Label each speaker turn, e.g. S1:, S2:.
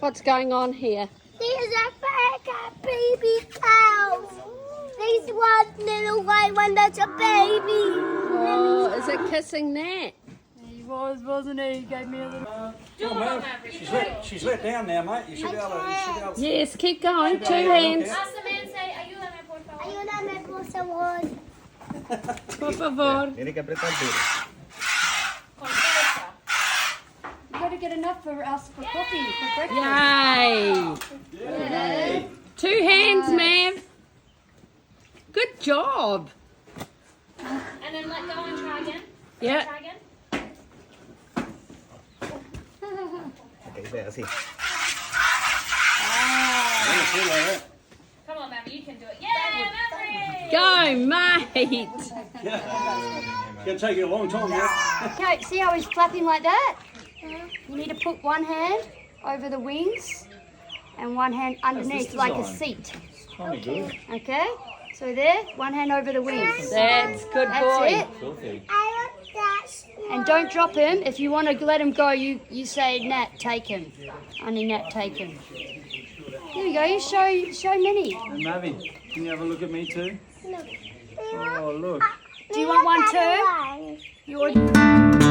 S1: What's going on here?
S2: There's a fake baby cow. There's one little white one that's a baby.
S1: Oh, is it kissing that?
S3: He was, wasn't he? He gave me a little...
S4: Come on, she's let down now, mate. You should be able to...
S1: Yes, keep going. 2 hands.
S5: Ask the man, say, ayúdame, por favor.
S2: Ayúdame, por favor.
S1: Por favor.
S6: Tiene que apretar duro.
S5: Con fuerza.
S3: You got to get enough for us for coffee, for breakfast.
S1: Yay. 2 hands, ma'am. Good job.
S5: And then let go and try again.
S1: Yeah.
S5: Try again.
S6: Ok, ve así.
S5: Come on, Mammy, you can do it. Yay, Maverick!
S1: Go, mate.
S4: It's going to take you a long time, yeah?
S3: Okay, see how he's flapping like that? You need to put one hand over the wings and one hand underneath like a seat. Okay? So there, one hand over the wings.
S1: That's good
S3: That's
S1: boy.
S3: it.
S2: I want that.
S3: And don't drop him. If you want to let him go, you say, Nat, take him. Only Nat, take him. Here we go. You show Minnie.
S4: And Mavi, can you have a look at me too?
S2: No.
S4: Oh, look.
S3: Do you want one too? You want...